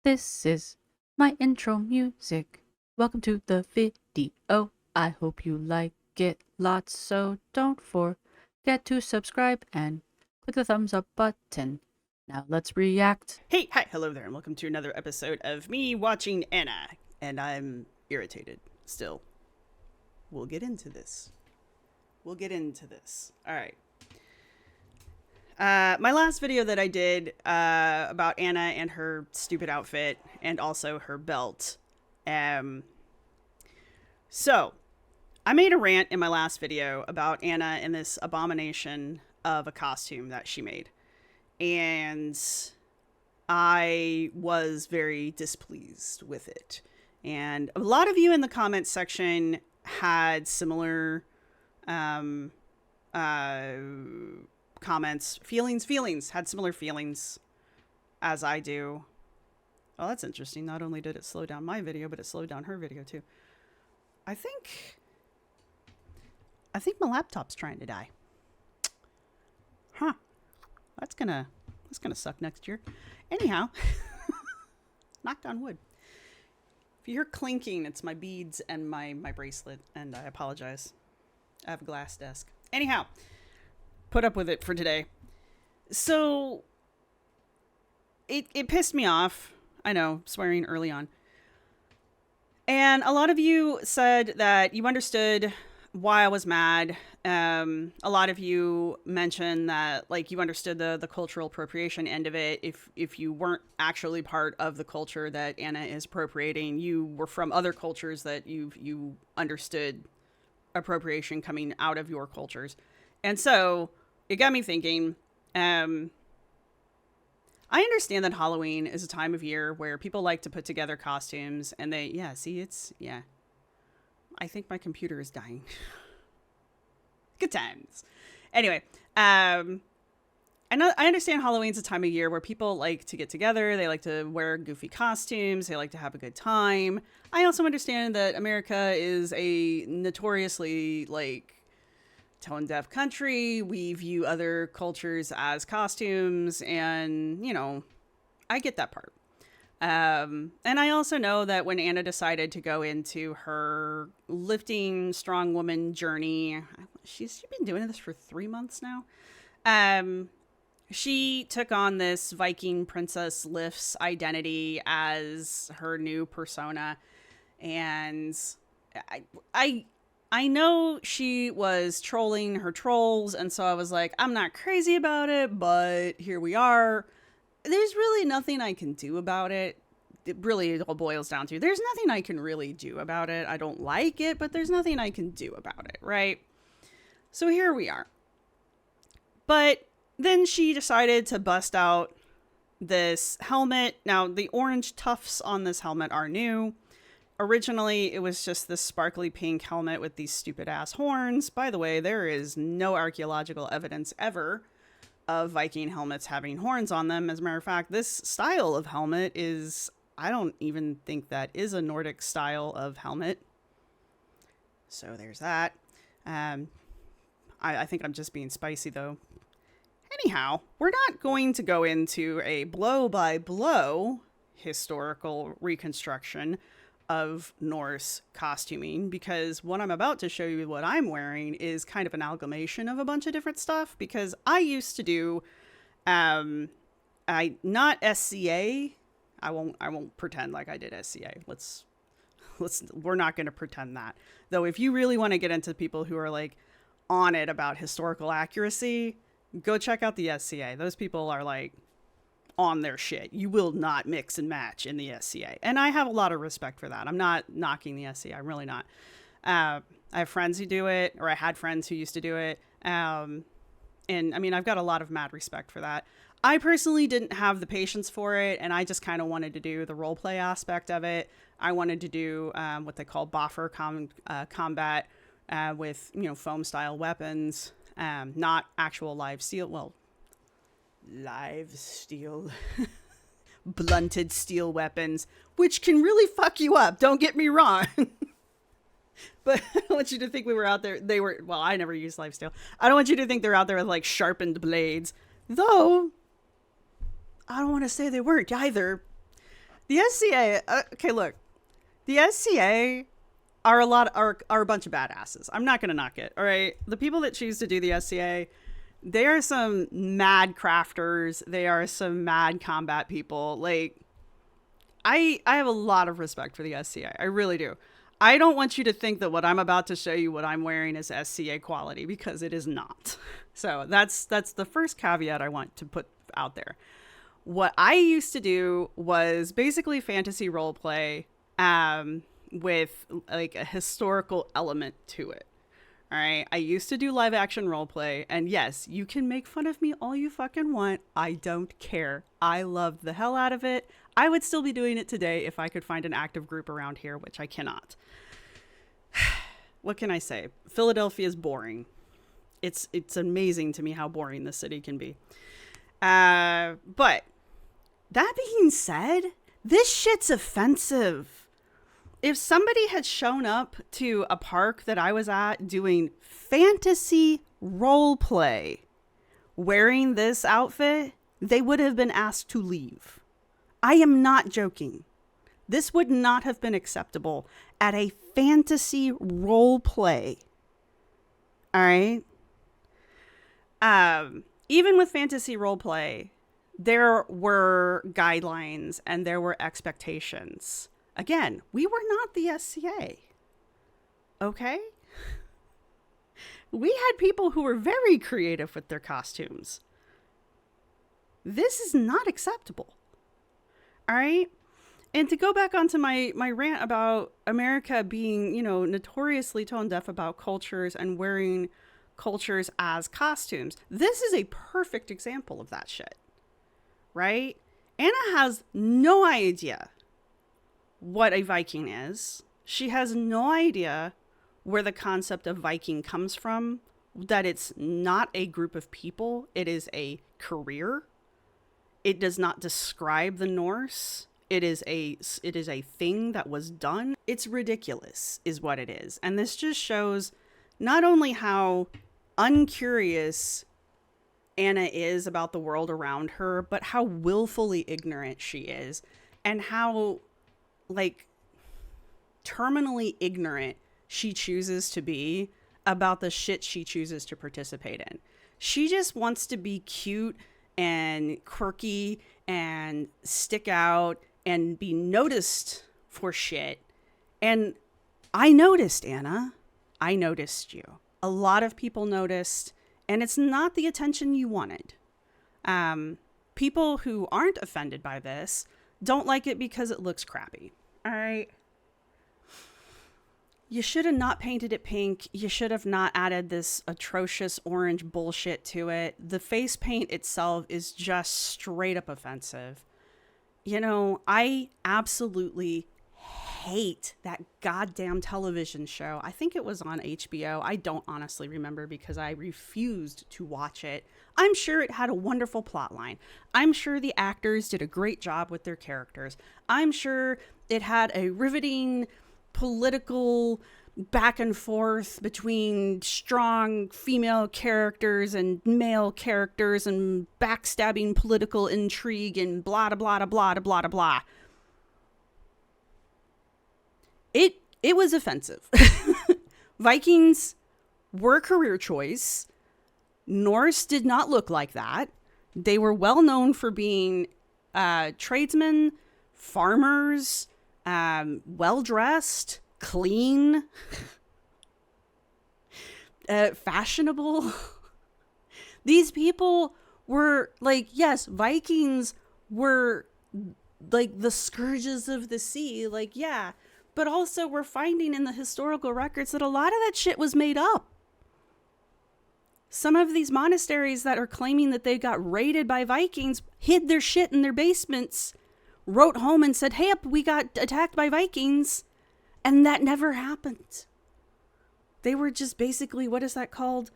This is my intro music. Welcome to the video. I hope you like it lots, so don't forget to subscribe and click the thumbs up button. Now let's react. Hey, hi, hello there, and welcome to another episode of me watching Anna. And I'm irritated still. We'll get into this. All right. My last video that I did about Anna and her stupid outfit and also her belt. So, I made a rant in my last video about Anna and this abomination of a costume that she made. And I was very displeased with it. And a lot of you in the comments section had similar uh, comments, feelings, had similar feelings as I do. Well, that's interesting. Not only did it slow down my video, but it slowed down her video too. I think my laptop's trying to die. Huh. That's gonna suck next year. Anyhow, knocked on wood. If you hear clinking, it's my beads and my bracelet, and I apologize. I have a glass desk. Anyhow, put up with it for today. So it pissed me off. I know, swearing early on. And a lot of you said that you understood why I was mad. A lot of you mentioned that like you understood the cultural appropriation end of it. If you weren't actually part of the culture that Anna is appropriating, you were from other cultures that you understood appropriation coming out of your cultures. And so it got me thinking, I understand that Halloween is a time of year where people like to put together costumes and I think my computer is dying. Good times. Anyway, I understand Halloween's a time of year where people like to get together. They like to wear goofy costumes. They like to have a good time. I also understand that America is a notoriously tone-deaf country. We view other cultures as costumes, and I get that part. And I also know that when Anna decided to go into her lifting strong woman journey, she's been doing this for 3 months now. She took on this Viking Princess Lifts identity as her new persona. And I know she was trolling her trolls. And so I was like, I'm not crazy about it, but here we are. There's really nothing I can do about it. It all boils down to there's nothing I can really do about it. I don't like it, but there's nothing I can do about it, right? So here we are. But then she decided to bust out this helmet. Now, the orange tufts on this helmet are new. Originally, it was just this sparkly pink helmet with these stupid ass horns. By the way, there is no archaeological evidence ever of Viking helmets having horns on them. As a matter of fact, this style of helmet I don't even think that is a Nordic style of helmet. So there's that. I think I'm just being spicy though. Anyhow, we're not going to go into a blow by blow historical reconstruction of Norse costuming, because what I'm about to show you, what I'm wearing, is kind of an amalgamation of a bunch of different stuff. Because I used to do, not SCA. I won't pretend like I did SCA. We're not going to pretend that. Though, if you really want to get into people who are like on it about historical accuracy, go check out the SCA. Those people are like on their shit. You will not mix and match in the SCA. And I have a lot of respect for that. I'm not knocking the SCA. I'm really not. I have friends who do it, or I had friends who used to do it. And I mean, I've got a lot of mad respect for that. I personally didn't have the patience for it, and I just kind of wanted to do the role play aspect of it. I wanted to do what they call boffer combat with, foam style weapons, not actual live steel. Well, live steel, blunted steel weapons, which can really fuck you up. Don't get me wrong. But I don't want you to think we were out there. I never used live steel. I don't want you to think they're out there with like sharpened blades. Though, I don't want to say they weren't either. The SCA, okay, look, the SCA are a bunch of badasses. I'm not gonna knock it. All right, the people that choose to do the SCA, they are some mad crafters. They are some mad combat people. Like, I have a lot of respect for the SCA. I really do. I don't want you to think that what I'm about to show you, what I'm wearing, is SCA quality, because it is not. So that's the first caveat I want to put out there. What I used to do was basically fantasy role play, with like a historical element to it. All right. I used to do live action role play. And yes, you can make fun of me all you fucking want. I don't care. I loved the hell out of it. I would still be doing it today if I could find an active group around here, which I cannot. What can I say? Philadelphia is boring. It's amazing to me how boring the city can be. But that being said, this shit's offensive. If somebody had shown up to a park that I was at doing fantasy role play wearing this outfit, they would have been asked to leave. I am not joking. This would not have been acceptable at a fantasy role play. All right. Even with fantasy role play, there were guidelines and there were expectations. Again, we were not the SCA. Okay? We had people who were very creative with their costumes. This is not acceptable. All right? And to go back onto my rant about America being, notoriously tone deaf about cultures and wearing cultures as costumes, this is a perfect example of that shit. Right? Anna has no idea what a Viking is. She has no idea where the concept of Viking comes from, that it's not a group of people, it is a career. It does not describe the Norse. It is a thing that was done. It's ridiculous is what it is. And this just shows not only how uncurious Anna is about the world around her, but how willfully ignorant she is, and how terminally ignorant she chooses to be about the shit she chooses to participate in. She just wants to be cute and quirky and stick out and be noticed for shit. And I noticed, Anna. I noticed you. A lot of people noticed, and it's not the attention you wanted. People who aren't offended by this don't like it because it looks crappy. All right. You should have not painted it pink. You should have not added this atrocious orange bullshit to it. The face paint itself is just straight up offensive. I absolutely hate that goddamn television show. I think it was on HBO. I don't honestly remember because I refused to watch it. I'm sure it had a wonderful plot line. I'm sure the actors did a great job with their characters. I'm sure it had a riveting political back and forth between strong female characters and male characters and backstabbing political intrigue and blah, blah, blah, blah, blah, blah, blah. It was offensive. Vikings were a career choice. Norse did not look like that. They were well known for being tradesmen, farmers, well-dressed, clean, fashionable. These people were yes, Vikings were the scourges of the sea. Yeah. But also we're finding in the historical records that a lot of that shit was made up. Some of these monasteries that are claiming that they got raided by Vikings hid their shit in their basements, wrote home and said, hey, we got attacked by Vikings. And that never happened. They were just basically, what is that called?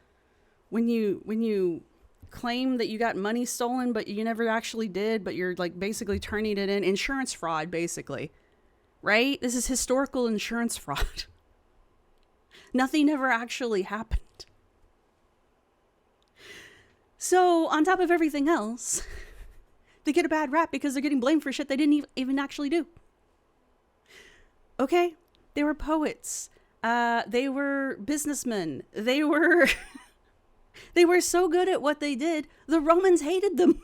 When you claim that you got money stolen, but you never actually did, but you're basically turning it in. Insurance fraud, basically. Right? This is historical insurance fraud. Nothing ever actually happened. So, on top of everything else, They get a bad rap because they're getting blamed for shit they didn't even actually do. Okay? They were poets. They were businessmen. They were they were so good at what they did, the Romans hated them.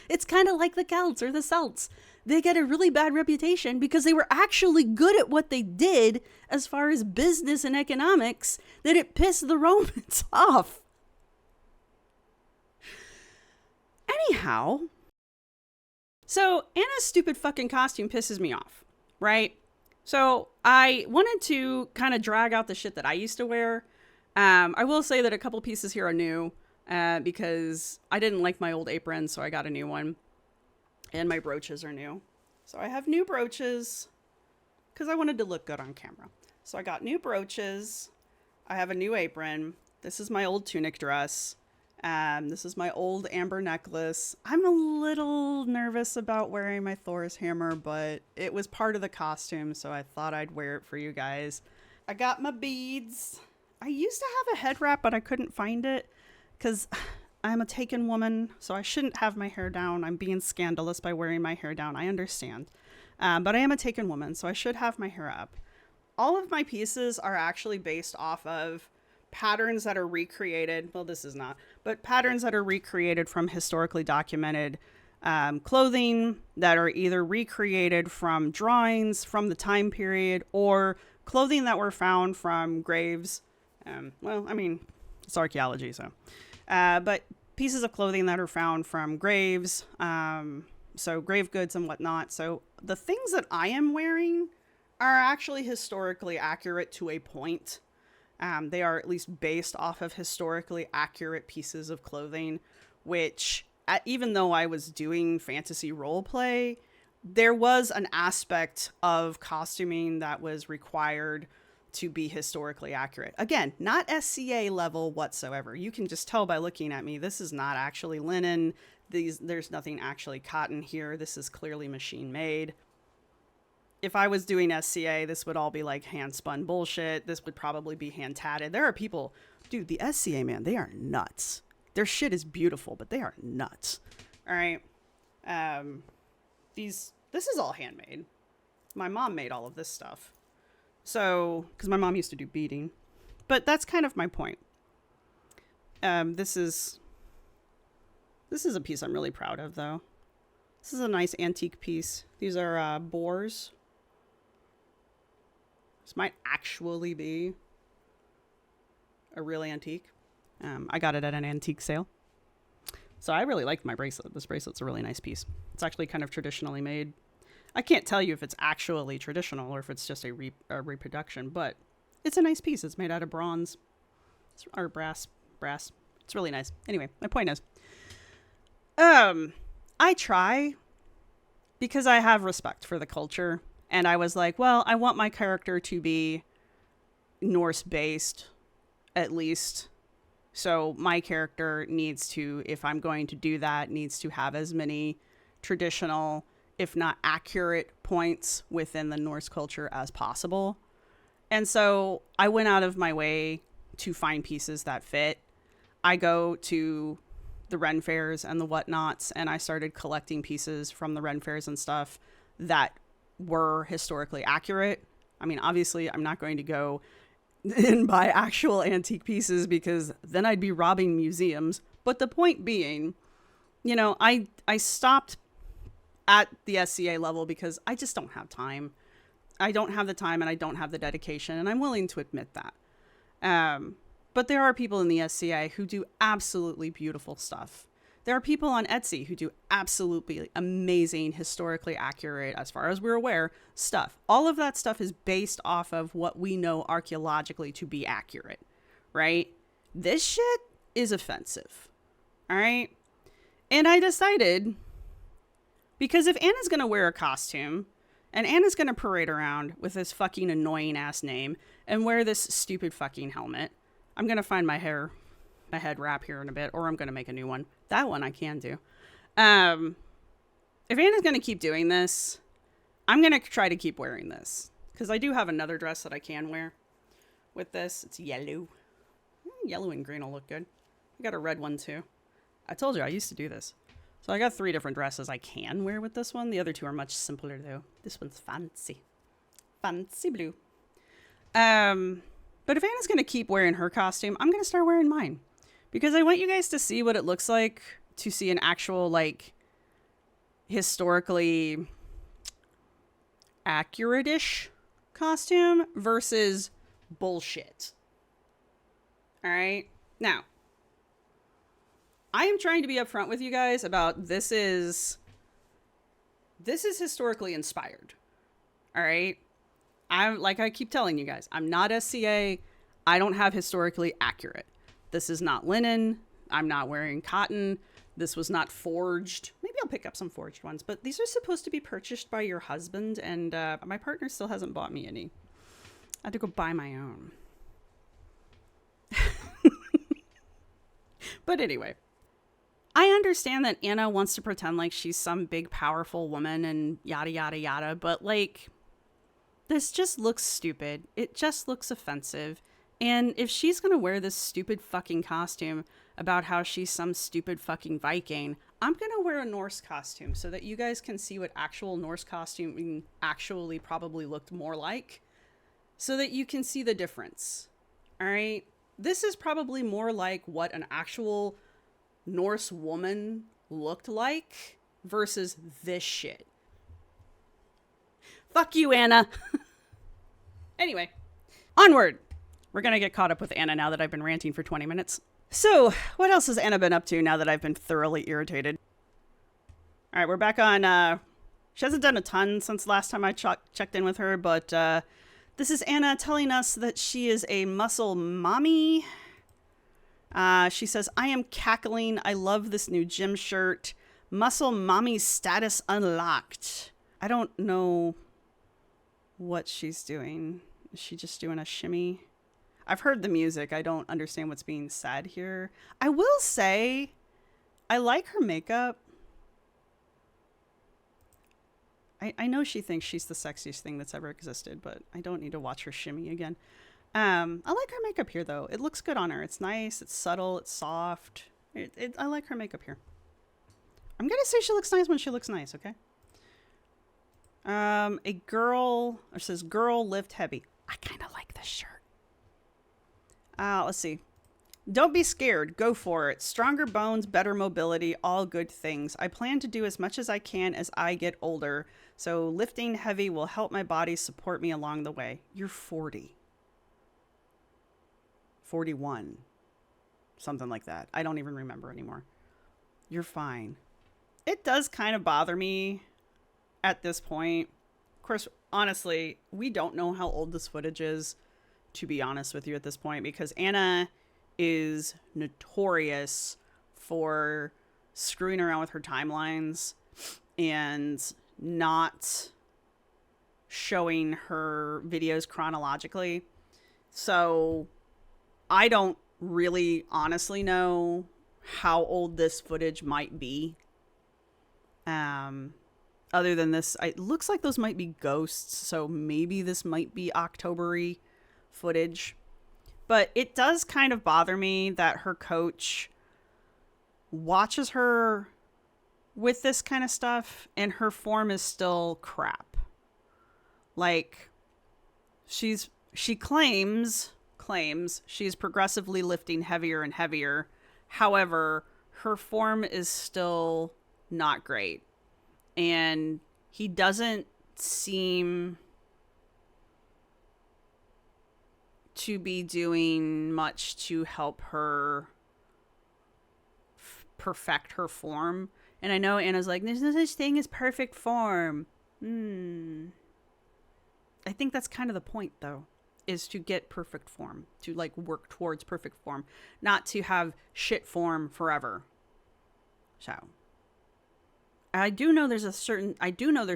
It's kind of like the Celts or the Celts. They get a really bad reputation because they were actually good at what they did as far as business and economics, that it pissed the Romans off. Anyhow, so Anna's stupid fucking costume pisses me off, right? So I wanted to kind of drag out the shit that I used to wear. I will say that a couple pieces here are new because I didn't like my old apron, so I got a new one. And my brooches are new. So I have new brooches because I wanted to look good on camera. So I got new brooches. I have a new apron. This is my old tunic dress. This is my old amber necklace. I'm a little nervous about wearing my Thor's hammer, but it was part of the costume, so I thought I'd wear it for you guys. I got my beads. I used to have a head wrap, but I couldn't find it because I'm a taken woman, so I shouldn't have my hair down. I'm being scandalous by wearing my hair down. I understand. But I am a taken woman, so I should have my hair up. All of my pieces are actually based off of patterns that are recreated. Well, this is not, but patterns that are recreated from historically documented clothing that are either recreated from drawings from the time period or clothing that were found from graves. Well, I mean, it's archaeology, so. But pieces of clothing that are found from graves, so grave goods and whatnot. So the things that I am wearing are actually historically accurate to a point. They are at least based off of historically accurate pieces of clothing, which even though I was doing fantasy role play, there was an aspect of costuming that was required to be historically accurate. Again, not SCA level whatsoever. You can just tell by looking at me, this is not actually linen. There's nothing actually cotton here. This is clearly machine made. If I was doing SCA, this would all be like hand spun bullshit. This would probably be hand tatted. There are people, dude, the SCA, man, they are nuts. Their shit is beautiful, but they are nuts. All right. This is all handmade. My mom made all of this stuff. So, because my mom used to do beading. But that's kind of my point. This is a piece I'm really proud of, though. This is a nice antique piece. These are boars. This might actually be a real antique. I got it at an antique sale. So I really liked my bracelet. This bracelet's a really nice piece. It's actually kind of traditionally made. I can't tell you if it's actually traditional or if it's just a reproduction, but it's a nice piece. It's made out of bronze or brass. It's really nice. Anyway, my point is, I try because I have respect for the culture. And I was like, well, I want my character to be Norse based, at least. So my character needs to, if I'm going to do that, needs to have as many traditional, if not accurate, points within the Norse culture as possible. And so I went out of my way to find pieces that fit. I go to the Ren fairs and the whatnots, and I started collecting pieces from the Ren fairs and stuff that were historically accurate. I mean, obviously, I'm not going to go and buy actual antique pieces because then I'd be robbing museums. But the point being, you know, I stopped at the SCA level because I just don't have time. I don't have the time and I don't have the dedication, and I'm willing to admit that. But there are people in the SCA who do absolutely beautiful stuff. There are people on Etsy who do absolutely amazing, historically accurate, as far as we're aware, stuff. All of that stuff is based off of what we know archaeologically to be accurate, right? This shit is offensive, all right? And I decided, because if Anna's going to wear a costume, and Anna's going to parade around with this fucking annoying ass name and wear this stupid fucking helmet, I'm going to find my head wrap here in a bit, or I'm going to make a new one. That one I can do. If Anna's going to keep doing this, I'm going to try to keep wearing this. Because I do have another dress that I can wear with this. It's yellow. Yellow and green will look good. I got a red one too. I told you I used to do this. So I got 3 different dresses I can wear with this one. The other 2 are much simpler though. This one's fancy. Fancy blue. But if Anna's going to keep wearing her costume, I'm going to start wearing mine. Because I want you guys to see what it looks like to see an actual, like, historically accurate-ish costume versus bullshit. All right? Now, I am trying to be upfront with you guys about this is historically inspired. All right? I'm like I keep telling you guys, I'm not SCA. I don't have historically accurate. This is not linen. I'm not wearing cotton. This was not forged. Maybe I'll pick up some forged ones, but these are supposed to be purchased by your husband, and my partner still hasn't bought me any. I had to go buy my own. But anyway, I understand that Anna wants to pretend like she's some big, powerful woman and yada, yada, yada, but like, this just looks stupid. It just looks offensive. And if she's going to wear this stupid fucking costume about how she's some stupid fucking Viking, I'm going to wear a Norse costume so that you guys can see what actual Norse costume actually probably looked more like, so that you can see the difference. All right? This is probably more like what an actual Norse woman looked like versus this shit. Fuck you, Anna. Anyway, onward. We're going to get caught up with Anna now that I've been ranting for 20 minutes. So, what else has Anna been up to now that I've been thoroughly irritated? All right, we're back on... she hasn't done a ton since last time I checked in with her, but this is Anna telling us that she is a muscle mommy. She says, I am cackling. I love this new gym shirt. Muscle mommy status unlocked. I don't know what she's doing. Is she just doing a shimmy? I've heard the music. I don't understand what's being said here. I will say, I like her makeup. I know she thinks she's the sexiest thing that's ever existed, but I don't need to watch her shimmy again. I like her makeup here, though. It looks good on her. It's nice. It's subtle. It's soft. I like her makeup here. I'm going to say she looks nice when she looks nice, okay? A girl, it says, girl lift heavy. I kind of like this shirt. Let's see. Don't be scared. Go for it. Stronger bones, better mobility, all good things. I plan to do as much as I can as I get older. So lifting heavy will help my body support me along the way. You're 40. 41. Something like that. I don't even remember anymore. You're fine. It does kind of bother me at this point. Of course, honestly, we don't know how old this footage is, to be honest with you at this point, because Anna is notorious for screwing around with her timelines and not showing her videos chronologically. So I don't really honestly know how old this footage might be. Other than this, it looks like those might be ghosts, so maybe this might be October-y footage. But it does kind of bother me that her coach watches her with this kind of stuff and her form is still crap. Like, she claims she's progressively lifting heavier and heavier. However, her form is still not great. And he doesn't seem to be doing much to help her perfect her form. And I know Anna's like, there's no such thing as perfect form. I think that's kind of the point, though, is to get perfect form, to like work towards perfect form, not to have shit form forever. So I do know there's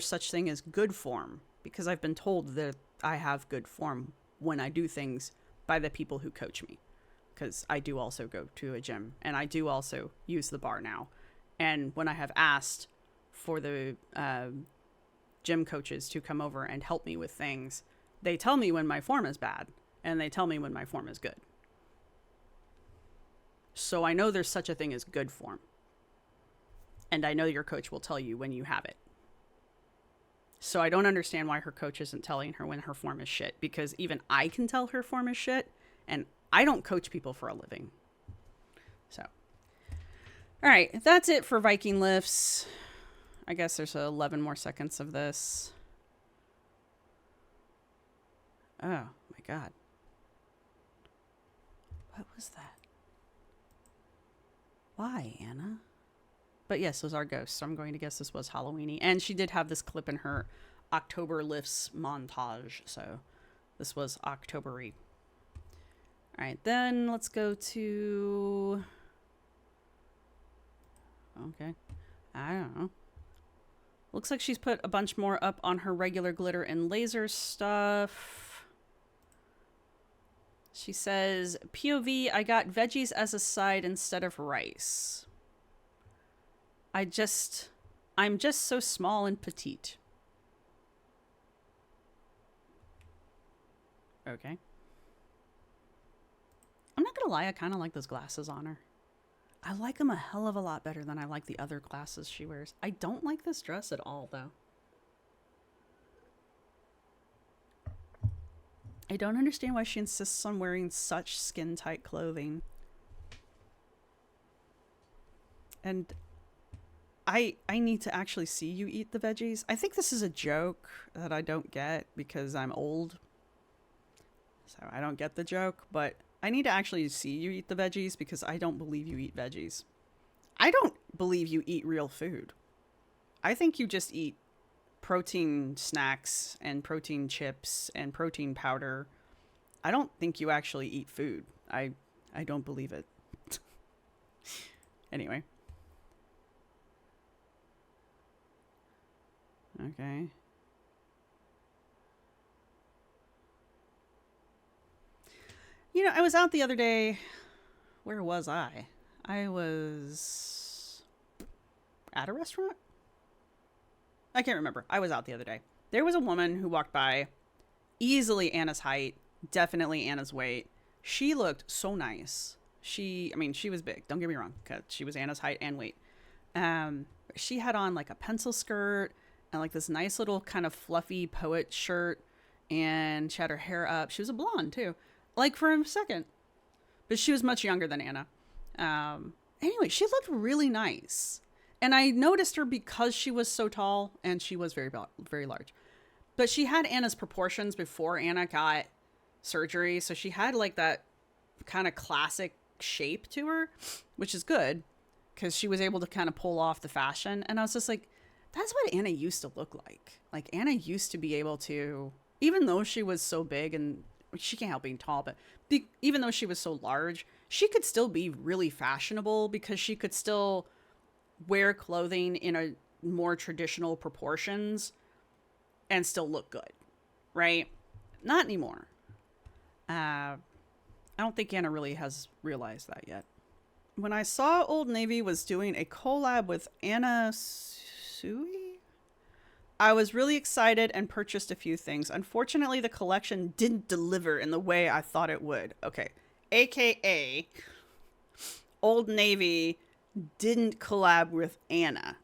such thing as good form, because I've been told that I have good form when I do things by the people who coach me, because I do also go to a gym and I do also use the bar now. And when I have asked for the gym coaches to come over and help me with things, they tell me when my form is bad and they tell me when my form is good. So I know there's such a thing as good form. And I know your coach will tell you when you have it. So I don't understand why her coach isn't telling her when her form is shit, because even I can tell her form is shit, and I don't coach people for a living. So, all right, that's it for Viking lifts. I guess there's 11 more seconds of this. Oh my God. What was that? Why, Anna? But yes, those are ghosts. So I'm going to guess this was Halloweeny. And she did have this clip in her October lifts montage. So this was October-y. All right, then let's go to... Okay. I don't know. Looks like she's put a bunch more up on her regular glitter and laser stuff. She says, POV, I got veggies as a side instead of rice. I'm just so small and petite. Okay. I'm not gonna lie, I kind of like those glasses on her. I like them a hell of a lot better than I like the other glasses she wears. I don't like this dress at all, though. I don't understand why she insists on wearing such skin-tight clothing. And I need to actually see you eat the veggies. I think this is a joke that I don't get because I'm old. So I don't get the joke, but I need to actually see you eat the veggies because I don't believe you eat veggies. I don't believe you eat real food. I think you just eat protein snacks and protein chips and protein powder. I don't think you actually eat food. I don't believe it. Anyway. Okay. You know, I was out the other day. Where was I? I was at a restaurant? I can't remember. I was out the other day. There was a woman who walked by, easily Anna's height, definitely Anna's weight. She looked so nice. She was big. Don't get me wrong, because she was Anna's height and weight. She had on like a pencil skirt and like this nice little kind of fluffy poet shirt, and she had her hair up. She was a blonde too, like for a second, but she was much younger than Anna. Anyway, she looked really nice. And I noticed her because she was so tall, and she was very, very large. But she had Anna's proportions before Anna got surgery. So she had like that kind of classic shape to her, which is good because she was able to kind of pull off the fashion. And I was just like, that's what Anna used to look like. Like Anna used to be able to, even though she was so big, and she can't help being tall, but even though she was so large, she could still be really fashionable because she could still wear clothing in a more traditional proportions and still look good, right? Not anymore. I don't think Anna really has realized that yet. When I saw Old Navy was doing a collab with Anna Sui, I was really excited and purchased a few things. Unfortunately, the collection didn't deliver in the way I thought it would. Okay. AKA Old Navy didn't collab with Anna.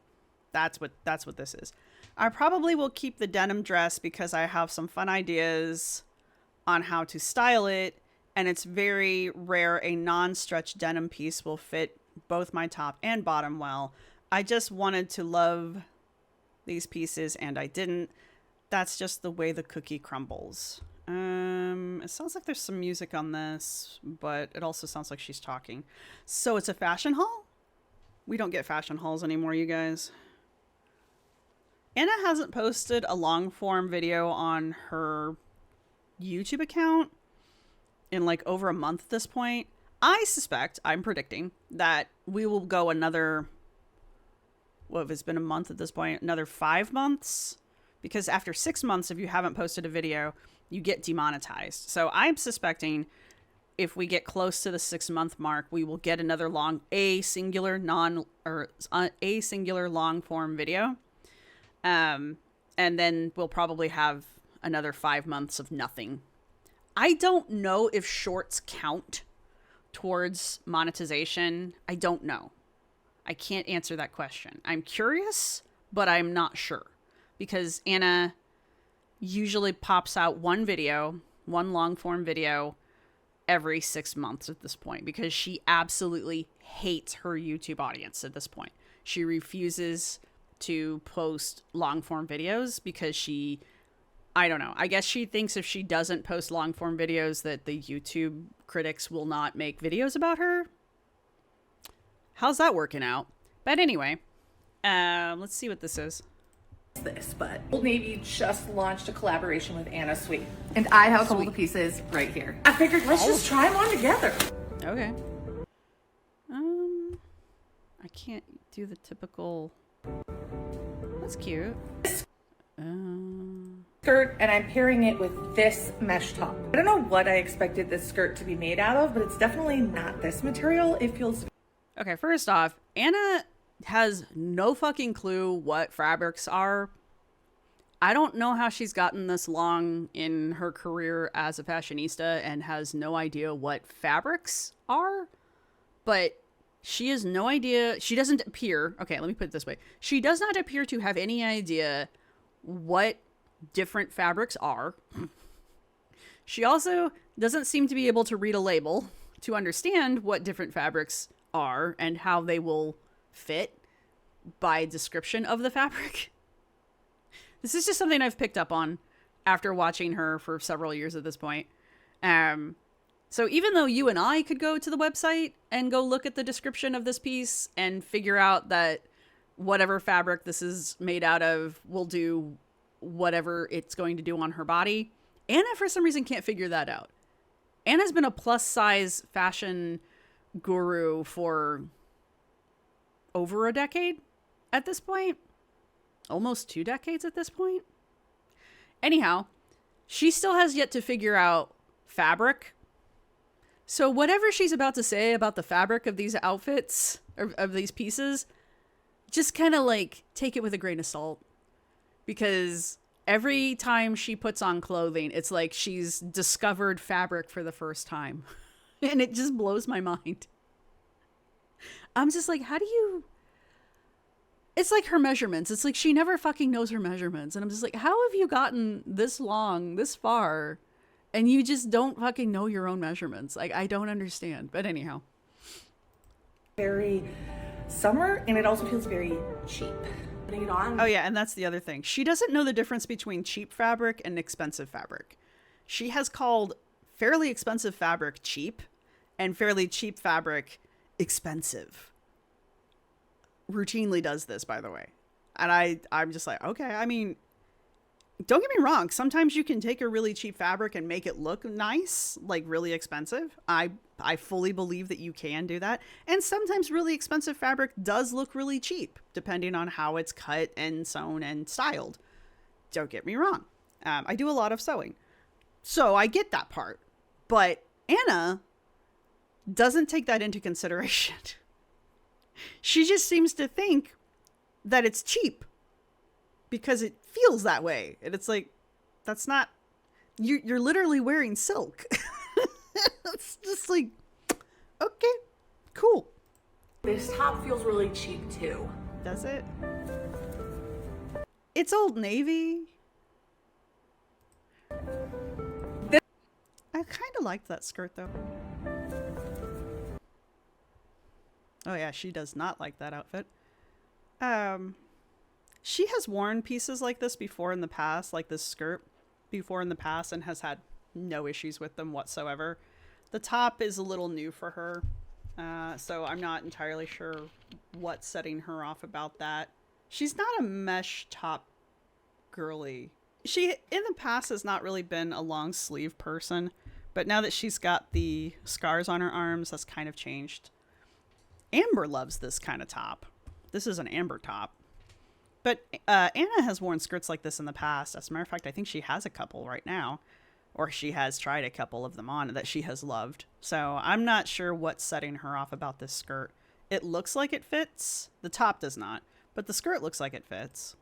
That's what this is. I probably will keep the denim dress because I have some fun ideas on how to style it, and it's very rare a non-stretch denim piece will fit both my top and bottom well. I just wanted to love these pieces and I didn't. That's just the way the cookie crumbles. It sounds like there's some music on this, but it also sounds like she's talking. So it's a fashion haul? We don't get fashion hauls anymore, you guys. Anna hasn't posted a long form video on her YouTube account in like over a month at this point. I suspect, I'm predicting, that we will go another, what if it's been a month at this point, another 5 months? Because after 6 months, if you haven't posted a video, you get demonetized. So I'm suspecting if we get close to the 6 month mark, we will get another singular long form video. And then we'll probably have another 5 months of nothing. I don't know if shorts count towards monetization. I don't know. I can't answer that question. I'm curious, but I'm not sure, because Anna usually pops out one long form video every 6 months at this point, because she absolutely hates her YouTube audience at this point. She refuses to post long form videos because I don't know. I guess she thinks if she doesn't post long form videos that the YouTube critics will not make videos about her. How's that working out? But anyway, let's see what this is. But Old Navy just launched a collaboration with Anna Sweet, and I have a couple of pieces right here. I figured let's just try them on together. Okay. I can't do the typical. That's cute. Skirt, and I'm pairing it with this mesh top. I don't know what I expected this skirt to be made out of, but it's definitely not this material. It feels. Okay, first off, Anna has no fucking clue what fabrics are. I don't know how she's gotten this long in her career as a fashionista and has no idea what fabrics are, but she has no idea. She doesn't appear, okay, let me put it this way. She does not appear to have any idea what different fabrics are. She also doesn't seem to be able to read a label to understand what different fabrics are and how they will fit by description of the fabric. This is just something I've picked up on after watching her for several years at this point. So even though you and I could go to the website and go look at the description of this piece and figure out that whatever fabric this is made out of will do whatever it's going to do on her body, Anna for some reason can't figure that out. Anna's been a plus size fashion guru for over a decade at this point. Almost 2 decades at this point. Anyhow, she still has yet to figure out fabric. So whatever she's about to say about the fabric of these outfits, or of these pieces, just kind of like take it with a grain of salt. Because every time she puts on clothing, it's like she's discovered fabric for the first time. And it just blows my mind. I'm just like, how do you... It's like her measurements. It's like she never fucking knows her measurements. And I'm just like, how have you gotten this long, this far, and you just don't fucking know your own measurements? Like, I don't understand. But anyhow. Very summer, and it also feels very cheap. Putting it on. Oh yeah, and that's the other thing. She doesn't know the difference between cheap fabric and expensive fabric. She has called fairly expensive fabric cheap and fairly cheap fabric expensive. Routinely does this, by the way. And I'm just like, okay, I mean, don't get me wrong. Sometimes you can take a really cheap fabric and make it look nice, like really expensive. I fully believe that you can do that. And sometimes really expensive fabric does look really cheap, depending on how it's cut and sewn and styled. Don't get me wrong. I do a lot of sewing, so I get that part. But Anna doesn't take that into consideration. She just seems to think that it's cheap because it feels that way. And it's like, that's not, you're literally wearing silk. It's just like, okay, cool. This top feels really cheap too. Does it? It's Old Navy. I kind of liked that skirt though. Oh yeah, she does not like that outfit. She has worn pieces like this before in the past, like this skirt before in the past, and has had no issues with them whatsoever. The top is a little new for her, so I'm not entirely sure what's setting her off about that. She's not a mesh top girly. She, in the past, has not really been a long sleeve person, but now that she's got the scars on her arms, that's kind of changed. Amber loves this kind of top. This is an amber top. But Anna has worn skirts like this in the past. As a matter of fact, I think she has a couple right now. Or she has tried a couple of them on that she has loved. So I'm not sure what's setting her off about this skirt. It looks like it fits. The top does not. But the skirt looks like it fits.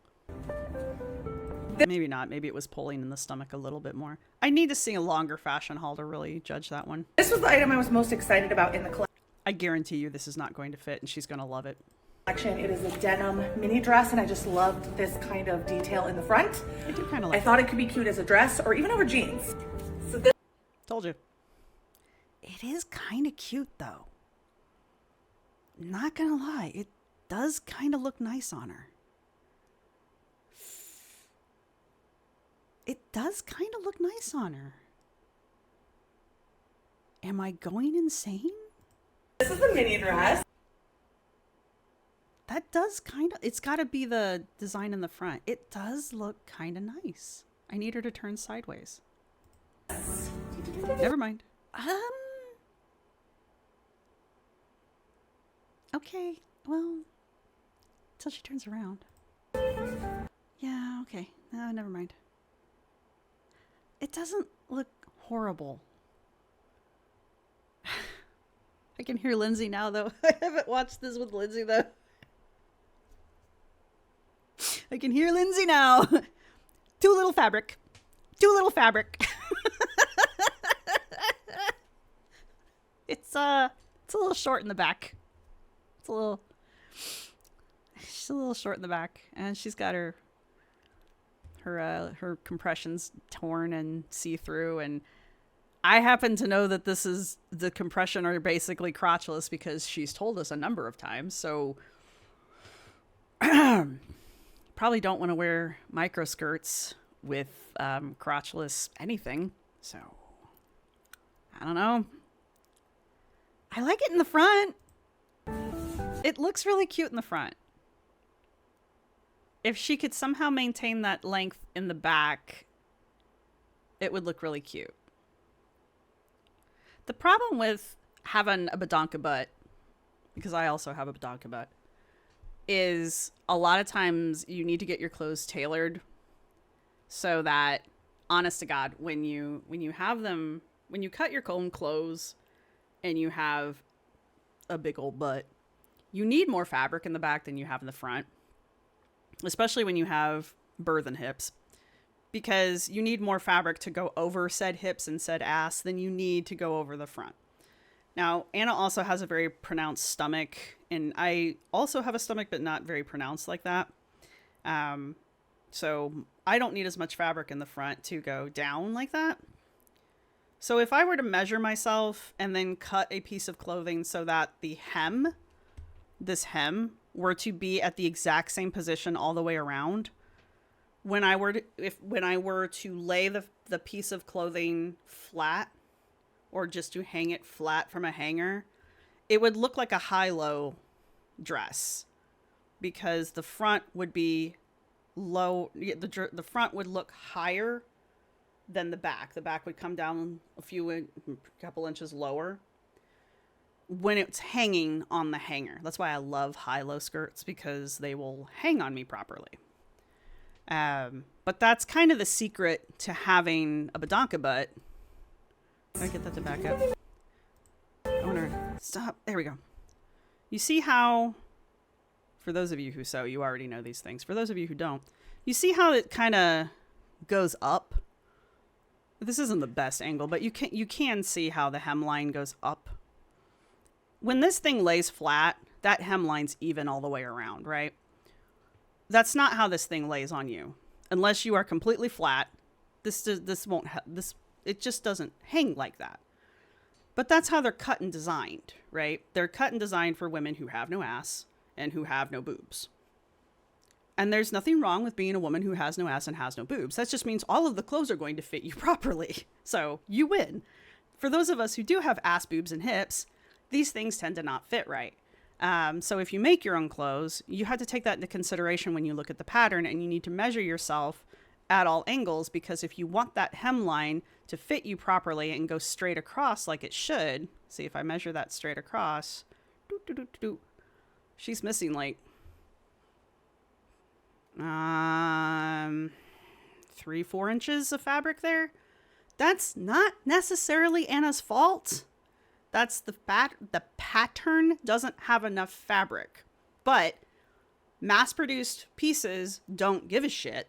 Maybe not. Maybe it was pulling in the stomach a little bit more. I need to see a longer fashion haul to really judge that one. This was the item I was most excited about in the collection. I guarantee you this is not going to fit and she's going to love it. It is a denim mini dress, and I just loved this kind of detail in the front. I do kind of I like thought it could be cute as a dress or even over jeans. So this Told you. It is kind of cute, though. Not gonna lie, it does kind of look nice on her. It does kind of look nice on her. Am I going insane? is the mini dress. That does kind of, it's got to be the design in the front. It does look kind of nice. I need her to turn sideways. Never mind. Okay, well, till she turns around. Yeah, okay. No, never mind. It doesn't look horrible. I can hear Lindsay now, though. I haven't watched this with Lindsay, though. I can hear Lindsay now. Too little fabric. Too little fabric. It's a little short in the back. She's a little short in the back, and she's got her compressions torn and see-through, and I happen to know that this is the compression are basically crotchless because she's told us a number of times. So probably don't want to wear micro skirts with crotchless anything. So I don't know. I like it in the front. It looks really cute in the front. If she could somehow maintain that length in the back, it would look really cute. The problem with having a badonka butt, because I also have a badonka butt, is a lot of times you need to get your clothes tailored so that, honest to God, when you have them, when you cut your own clothes and you have a big old butt, you need more fabric in the back than you have in the front, especially when you have birth hips, because you need more fabric to go over said hips and said ass than you need to go over the front. Now, Anna also has a very pronounced stomach, and I also have a stomach, but not very pronounced like that. So I don't need as much fabric in the front to go down like that. So if I were to measure myself and then cut a piece of clothing so that the hem, this hem, were to be at the exact same position all the way around, when I were to lay the piece of clothing flat, or just to hang it flat from a hanger, it would look like a high-low dress, because the front would be low. The front would look higher than the back. The back would come down a couple inches lower when it's hanging on the hanger. That's why I love high-low skirts, because they will hang on me properly. But that's kind of the secret to having a badonka butt. Can I get that to back up? I want to stop. There we go. You see how, for those of you who sew, you already know these things. For those of you who don't, you see how it kind of goes up? This isn't the best angle, but you can see how the hemline goes up. When this thing lays flat, that hemline's even all the way around, right? That's not how this thing lays on you. Unless you are completely flat, this won't it just doesn't hang like that. But that's how they're cut and designed, right? They're cut and designed for women who have no ass and who have no boobs. And there's nothing wrong with being a woman who has no ass and has no boobs. That just means all of the clothes are going to fit you properly. So you win. For those of us who do have ass, boobs, and hips, these things tend to not fit right. So if you make your own clothes, you have to take that into consideration when you look at the pattern, and you need to measure yourself at all angles, because if you want that hemline to fit you properly and go straight across like it should, see if I measure that straight across, she's missing like 3-4 inches of fabric there. That's not necessarily Anna's fault. That's the pattern doesn't have enough fabric, but mass-produced pieces don't give a shit.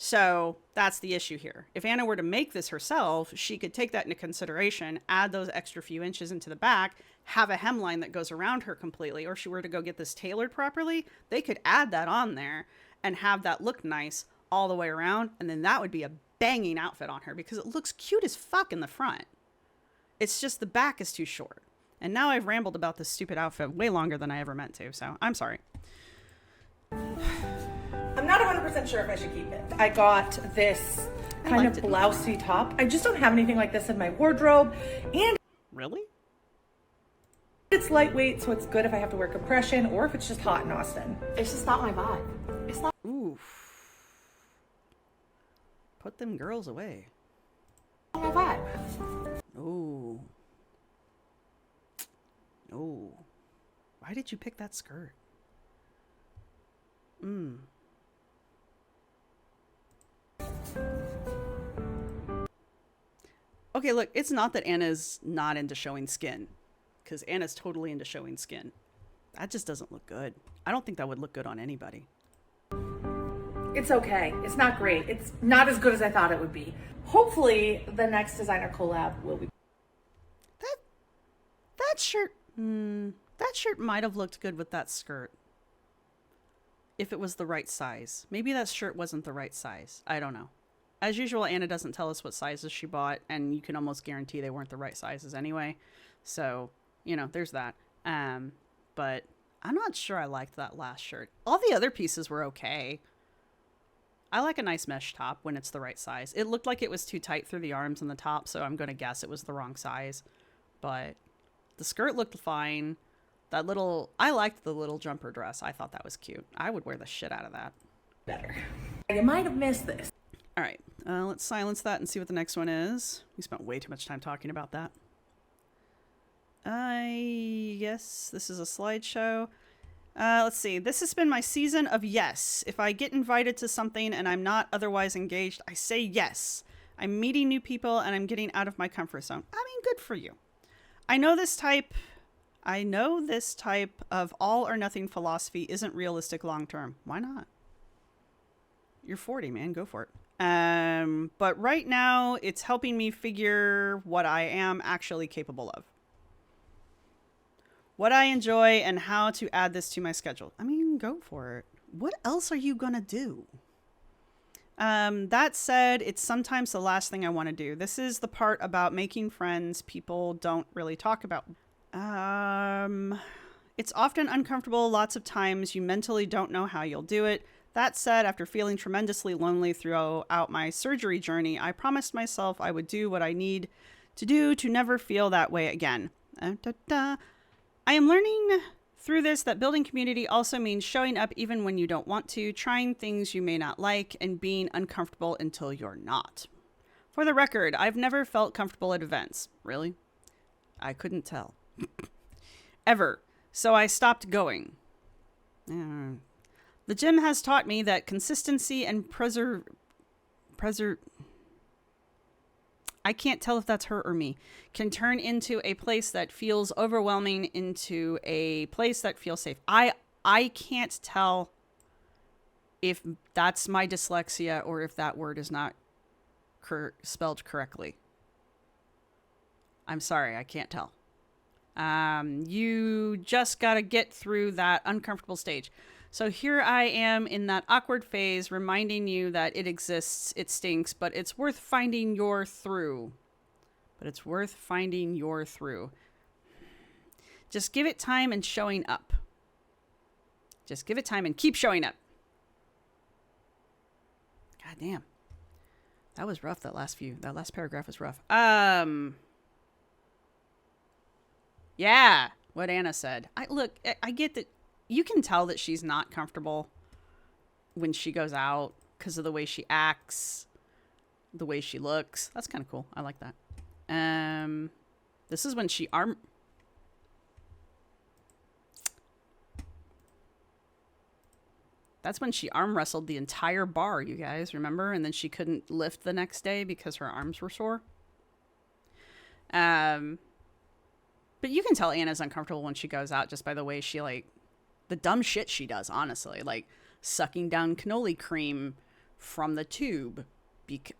So that's the issue here. If Anna were to make this herself, she could take that into consideration, add those extra few inches into the back, have a hemline that goes around her completely, or if she were to go get this tailored properly, they could add that on there and have that look nice all the way around. And then that would be a banging outfit on her because it looks cute as fuck in the front. It's just the back is too short. And now I've rambled about this stupid outfit way longer than I ever meant to. So I'm sorry. I'm not 100% sure if I should keep it. I got this kind of blousey top. I just don't have anything like this in my wardrobe. And really? It's lightweight, so it's good if I have to wear compression or if it's just hot in Austin. It's just not my vibe. It's not. Oof. Put them girls away. My vibe. Oh. Oh. Why did you pick that skirt? Okay, look, it's not that Anna's not into showing skin, because Anna's totally into showing skin. That just doesn't look good. I don't think that would look good on anybody. It's okay. It's not great. It's not as good as I thought it would be. Hopefully, the next designer collab will be. That shirt might have looked good with that skirt. If it was the right size. Maybe that shirt wasn't the right size. I don't know. As usual, Anna doesn't tell us what sizes she bought, and you can almost guarantee they weren't the right sizes anyway. So, you know, there's that. But I'm not sure I liked that last shirt. All the other pieces were okay. I like a nice mesh top when it's the right size. It looked like it was too tight through the arms and the top, so I'm going to guess it was the wrong size. But the skirt looked fine. I liked the little jumper dress. I thought that was cute. I would wear the shit out of that. Better. You might have missed this. All right, let's silence that and see what the next one is. We spent way too much time talking about that. I guess this is a slideshow. Let's see. This has been my season of yes. If I get invited to something and I'm not otherwise engaged, I say yes. I'm meeting new people and I'm getting out of my comfort zone. I mean, good for you. I know this type of all or nothing philosophy isn't realistic long term. Why not? You're 40, man. Go for it. But right now it's helping me figure what I am actually capable of. What I enjoy and how to add this to my schedule. I mean, go for it. What else are you gonna do? That said, it's sometimes the last thing I want to do. This is the part about making friends people don't really talk about. It's often uncomfortable. Lots of times you mentally don't know how you'll do it. That said, after feeling tremendously lonely throughout my surgery journey, I promised myself I would do what I need to do to never feel that way again. I am learning through this that building community also means showing up even when you don't want to, trying things you may not like, and being uncomfortable until you're not. For the record, I've never felt comfortable at events. Really? I couldn't tell. Ever. So I stopped going. The gym has taught me that consistency and I can't tell if that's her or me, can turn into a place that feels overwhelming into a place that feels safe. I can't tell if that's my dyslexia or if that word is not spelled correctly. I'm sorry, I can't tell. You just got to get through that uncomfortable stage. So here I am in that awkward phase, reminding you that it exists, it stinks, but it's worth finding your through. Just give it time and showing up. Just give it time and keep showing up. God damn. That was rough, that last paragraph was rough. Yeah, what Anna said. I get that. You can tell that she's not comfortable when she goes out because of the way she acts, the way she looks. That's kind of cool. I like that. This is when she That's when she arm wrestled the entire bar, you guys, remember? And then she couldn't lift the next day because her arms were sore. But you can tell Anna's uncomfortable when she goes out just by the way she, like, the dumb shit she does, honestly. Like, sucking down cannoli cream from the tube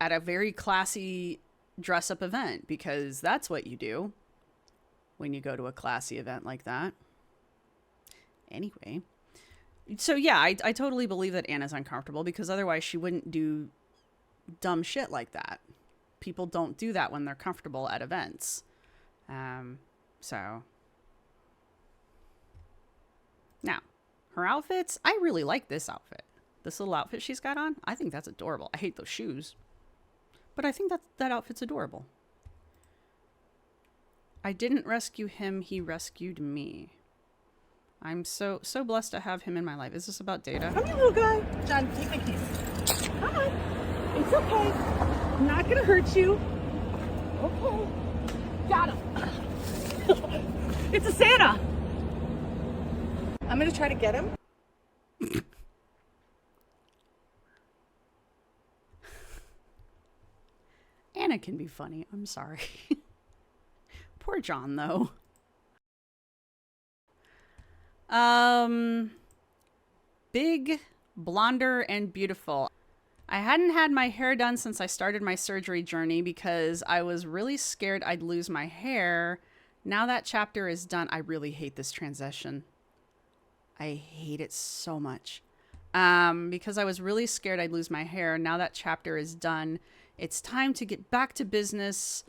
at a very classy dress up event, because that's what you do when you go to a classy event like that. Anyway, so yeah, I totally believe that Anna's uncomfortable, because otherwise she wouldn't do dumb shit like that. People don't do that when they're comfortable at events. So now her outfits, I really like this outfit. This little outfit she's got on, I think that's adorable. I hate those shoes, but I think that outfit's adorable. I didn't rescue him, he rescued me. I'm so blessed to have him in my life. Is this about Data? Come here, little guy. John, take my keys. Come on. It's okay. I'm not gonna hurt you. Okay. Got him. It's a Santa. I'm gonna try to get him. Anna can be funny. I'm sorry. Poor John, though. Big, blonder, and beautiful. I hadn't had my hair done since I started my surgery journey because I was really scared I'd lose my hair. Now that chapter is done, I really hate this transition. I hate it so much. Because I was really scared I'd lose my hair. Now that chapter is done, it's time to get back to business.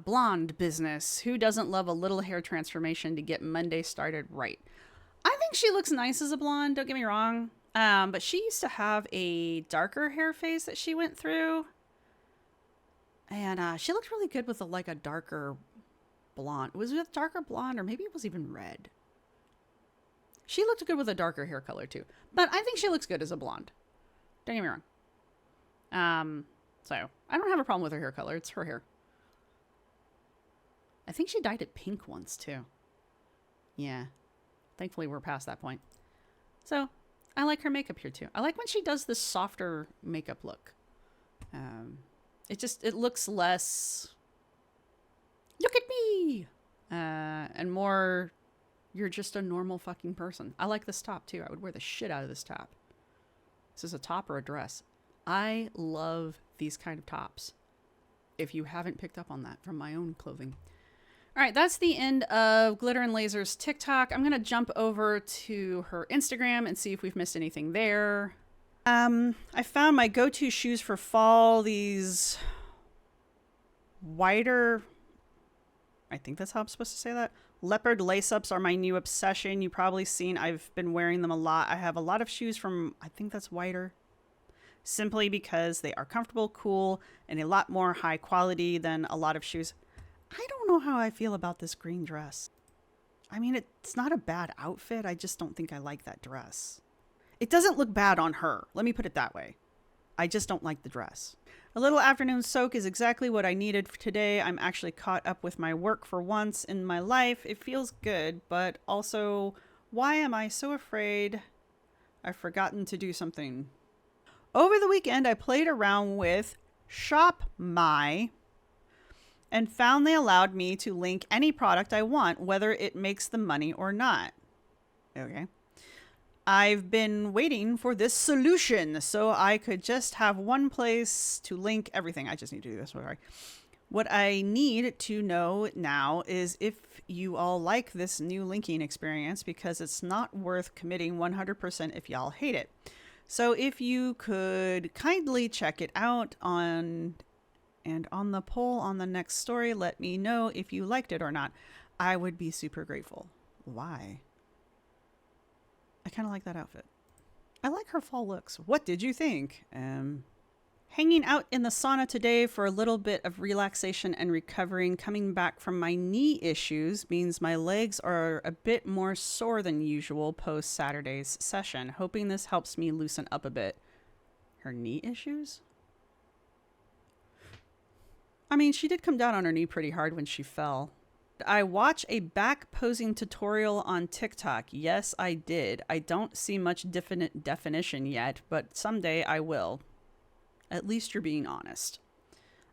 Blonde business. Who doesn't love a little hair transformation to get Monday started right? I think she looks nice as a blonde, don't get me wrong. But she used to have a darker hair phase that she went through. And she looked really good with a darker blonde. Was it darker blonde, or maybe it was even red? She looked good with a darker hair color too. But I think she looks good as a blonde. Don't get me wrong. So I don't have a problem with her hair color. It's her hair. I think she dyed it pink once too. Yeah. Thankfully we're past that point. So I like her makeup here too. I like when she does this softer makeup look. It looks less, look at me, and more, you're just a normal fucking person. I like this top too. I would wear the shit out of this top. This is a top or a dress. I love these kind of tops. If you haven't picked up on that from my own clothing. All right, that's the end of Glitter and Laser's TikTok. I'm going to jump over to her Instagram and see if we've missed anything there. I found my go-to shoes for fall. These wider, I think that's how I'm supposed to say that. Leopard lace-ups are my new obsession. You've probably seen I've been wearing them a lot. I have a lot of shoes from, I think that's wider. Simply because they are comfortable, cool, and a lot more high quality than a lot of shoes. I don't know how I feel about this green dress. I mean, it's not a bad outfit. I just don't think I like that dress. It doesn't look bad on her. Let me put it that way. I just don't like the dress. A little afternoon soak is exactly what I needed for today. I'm actually caught up with my work for once in my life. It feels good, but also, why am I so afraid I've forgotten to do something? Over the weekend, I played around with Shop My and found they allowed me to link any product I want, whether it makes the money or not. Okay. I've been waiting for this solution so I could just have one place to link everything. I just need to do this. Sorry. What I need to know now is if you all like this new linking experience, because it's not worth committing 100% if y'all hate it. So if you could kindly check it out on the poll on the next story, let me know if you liked it or not. I would be super grateful. Why? I kind of like that outfit. I like her fall looks. What did you think? Hanging out in the sauna today for a little bit of relaxation and recovering. Coming back from my knee issues means my legs are a bit more sore than usual post Saturday's session. Hoping this helps me loosen up a bit. Her knee issues? I mean, she did come down on her knee pretty hard when she fell. I watch a back posing tutorial on TikTok. Yes, I did. I don't see much definite definition yet, but someday I will. At least you're being honest.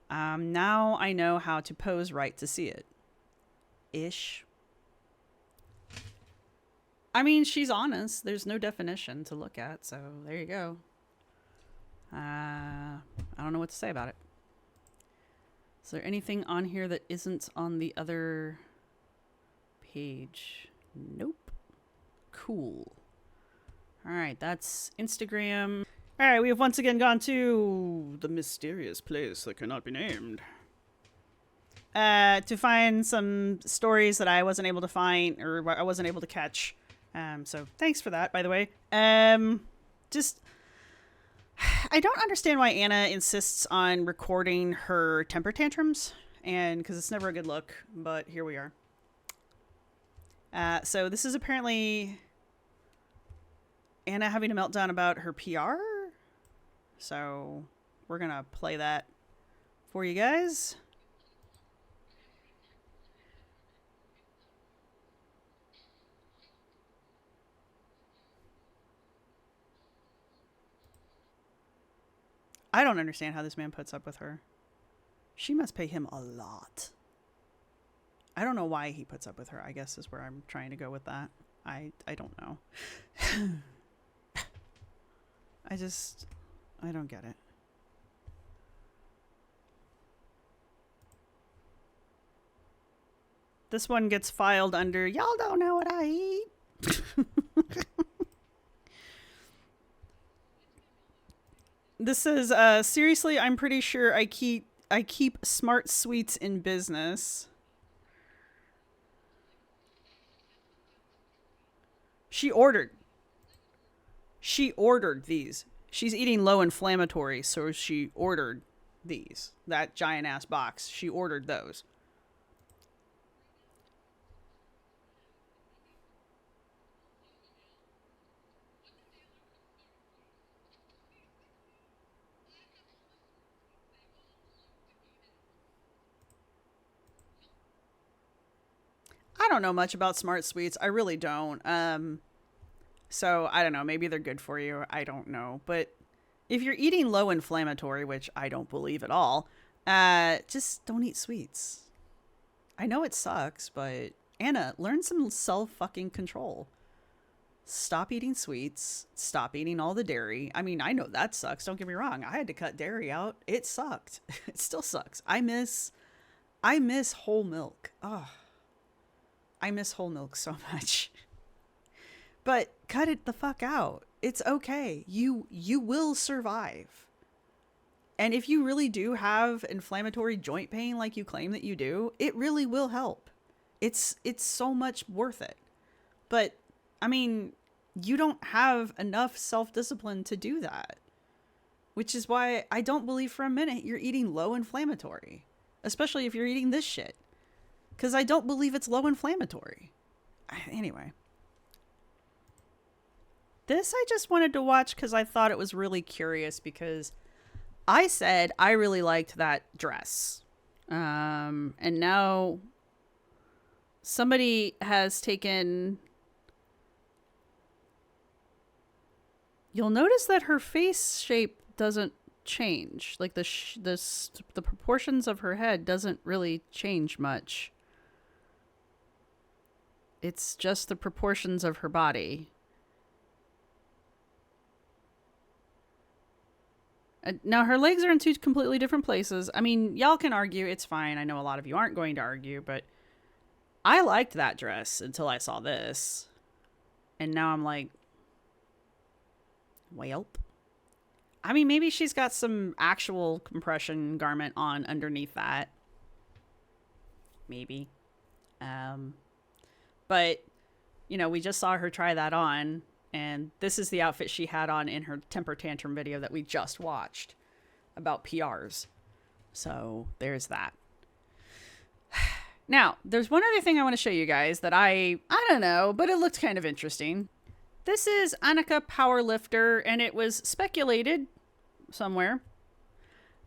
Now I know how to pose right to see it. Ish. I mean, she's honest. There's no definition to look at, so there you go. I don't know what to say about it. Is there anything on here that isn't on the other page? Nope. Cool. All right, that's Instagram. All right, we have once again gone to the mysterious place that cannot be named. To find some stories that I wasn't able to find, or I wasn't able to catch. So thanks for that, by the way. Just, I don't understand why Anna insists on recording her temper tantrums, and because it's never a good look, but here we are. So this is apparently Anna having a meltdown about her PR. So we're gonna play that for you guys. I don't understand how this man puts up with her. She must pay him a lot. I don't know why he puts up with her, I guess is where I'm trying to go with that. I don't know. I don't get it. This one gets filed under, y'all don't know what I eat. This says, seriously, I'm pretty sure I keep smart sweets in business. She ordered these. She's eating low inflammatory, so she ordered these. That giant ass box. She ordered those. I don't know much about smart sweets. I really don't. So I don't know. Maybe they're good for you. I don't know. But if you're eating low inflammatory, which I don't believe at all, just don't eat sweets. I know it sucks, but Anna, learn some self-fucking control. Stop eating sweets. Stop eating all the dairy. I mean, I know that sucks. Don't get me wrong. I had to cut dairy out. It sucked. It still sucks. I miss whole milk. Oh, I miss whole milk so much. But cut it the fuck out. It's okay. You will survive. And if you really do have inflammatory joint pain like you claim that you do, it really will help. It's so much worth it. But I mean, you don't have enough self-discipline to do that. Which is why I don't believe for a minute you're eating low inflammatory. Especially if you're eating this shit. Because I don't believe it's low inflammatory. Anyway. This I just wanted to watch because I thought it was really curious because I said I really liked that dress. And now somebody has taken... You'll notice that her face shape doesn't change. Like the proportions of her head doesn't really change much. It's just the proportions of her body. Now, her legs are in two completely different places. I mean, y'all can argue. It's fine. I know a lot of you aren't going to argue, but I liked that dress until I saw this. And now I'm like, well, I mean, maybe she's got some actual compression garment on underneath that. Maybe. But, you know, we just saw her try that on. And this is the outfit she had on in her temper tantrum video that we just watched about PRs. So there's that. Now, there's one other thing I want to show you guys that I don't know, but it looked kind of interesting. This is Annika Powerlifter, and it was speculated somewhere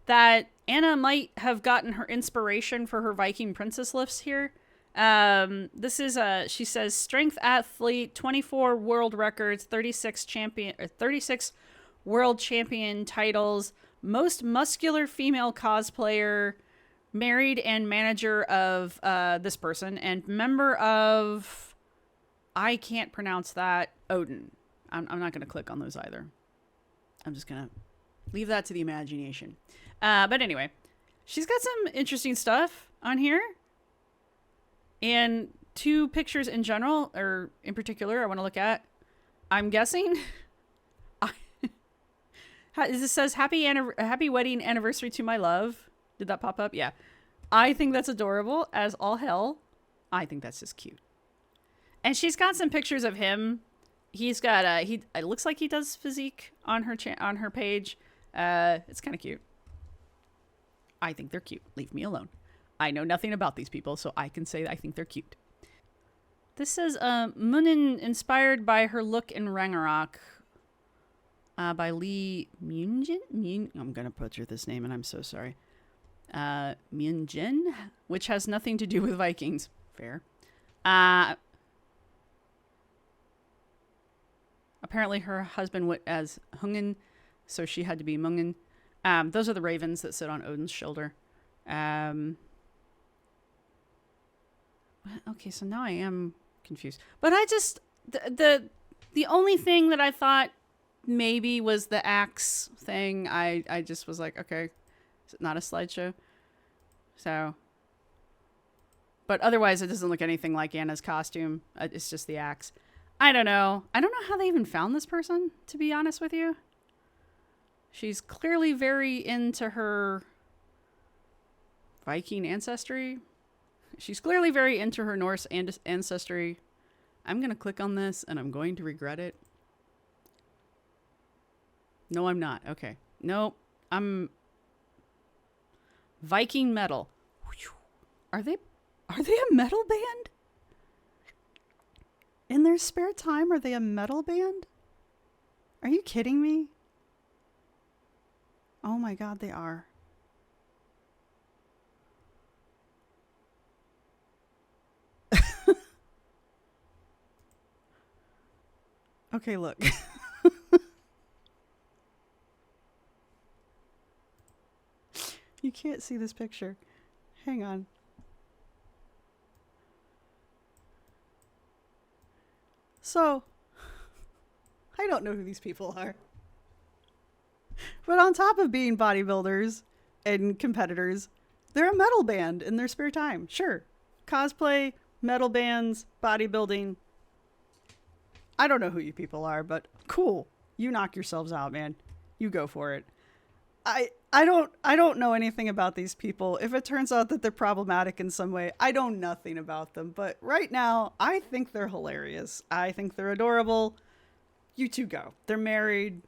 that Anna might have gotten her inspiration for her Viking Princess Lifts here. This is she says strength athlete, 24 world records, 36 world champion titles, most muscular female cosplayer, married and manager of this person, and member of, I can't pronounce that, Odin. I'm not going to click on those either. I'm just going to Leave that to the imagination. But anyway, she's got some interesting stuff on here. And 2 pictures in general, or in particular, I want to look at. I'm guessing. This says happy wedding anniversary to my love. Did that pop up? Yeah. I think that's adorable as all hell. I think that's just cute. And she's got some pictures of him. He's got it looks like he does physique on her page. It's kind of cute. I think they're cute. Leave me alone. I know nothing about these people, so I can say I think they're cute. This says Munin inspired by her look in Ragnarok. By Lee Myunjin. I'm gonna butcher this name, and I'm so sorry. Myunjin, which has nothing to do with Vikings. Fair. Apparently, her husband went as Hungen, so she had to be Mungen. Those are the ravens that sit on Odin's shoulder. Okay, so now I am confused. But I just the only thing that I thought maybe was the axe thing. I just was like, okay, is it not a slideshow? So, but otherwise it doesn't look anything like Anna's costume. It's just the axe. I don't know how they even found this person, to be honest with you. She's clearly very into her Viking ancestry. She's clearly very into her Norse ancestry. I'm going to click on this and I'm going to regret it. No, I'm not. Okay. Nope. I'm Viking metal. Are they a metal band? In their spare time, are they a metal band? Are you kidding me? Oh my God, they are. Okay, look. You can't see this picture. Hang on. So, I don't know who these people are. But on top of being bodybuilders and competitors, they're a metal band in their spare time. Sure. Cosplay, metal bands, bodybuilding. I don't know who you people are, but cool. You knock yourselves out, man. You go for it. I don't know anything about these people. If it turns out that they're problematic in some way, I know nothing about them. But right now, I think they're hilarious. I think they're adorable. You two go. They're married.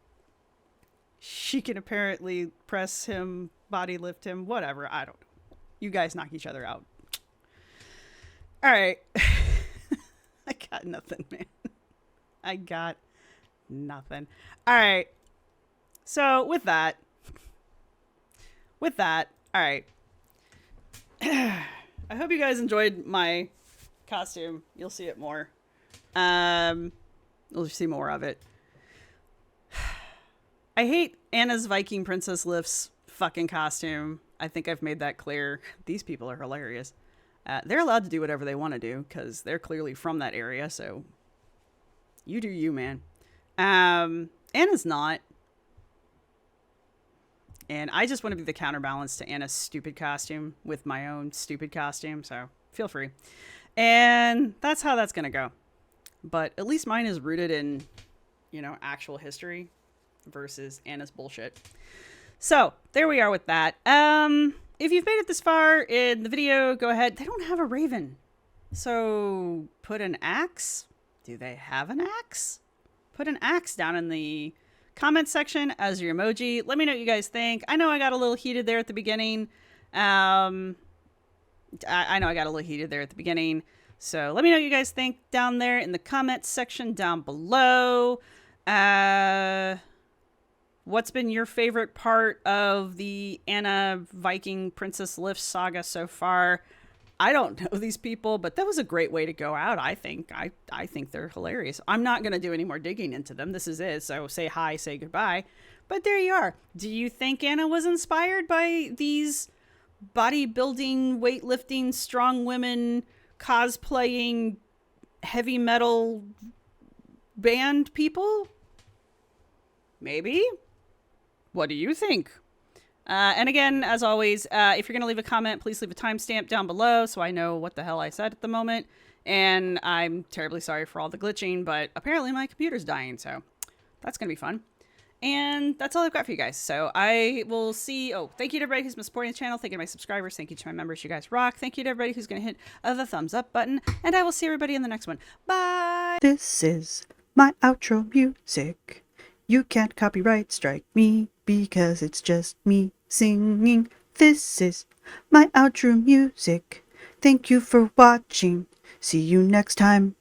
She can apparently press him, body lift him, whatever. I don't know. You guys knock each other out. All right. I got nothing, man. I got nothing. All right. So with that, all right. I hope you guys enjoyed my costume. You'll see it more. You'll see more of it. I hate Anna's Viking Princess Lifts fucking costume. I think I've made that clear. These people are hilarious. They're allowed to do whatever they want to do because they're clearly from that area. So you do you, man. Anna's not. And I just want to be the counterbalance to Anna's stupid costume with my own stupid costume. So feel free. And that's how that's going to go. But at least mine is rooted in, actual history versus Anna's bullshit. So there we are with that. If you've made it this far in the video, go ahead. They don't have a raven. So put an axe. Do they have an axe? Put an axe down in the comment section as your emoji. Let me know what you guys think. I know I got a little heated there at the beginning. I know I got a little heated there at the beginning. So let me know what you guys think down there in the comments section down below. What's been your favorite part of the Anna Viking Princess Lifts saga so far? I don't know these people, but that was a great way to go out, I think. I think they're hilarious. I'm not going to do any more digging into them. This is it. So say hi, say goodbye. But there you are. Do you think Anna was inspired by these bodybuilding, weightlifting, strong women, cosplaying, heavy metal band people? Maybe. What do you think? And again, as always, if you're going to leave a comment, please leave a timestamp down below so I know what the hell I said at the moment. And I'm terribly sorry for all the glitching, but apparently my computer's dying, so that's going to be fun. And that's all I've got for you guys. So I will see. Oh, thank you to everybody who's been supporting the channel. Thank you to my subscribers. Thank you to my members. You guys rock. Thank you to everybody who's going to hit the thumbs up button. And I will see everybody in the next one. Bye. This is my outro music. You can't copyright strike me because it's just me singing. This is my outro music. Thank you for watching. See you next time.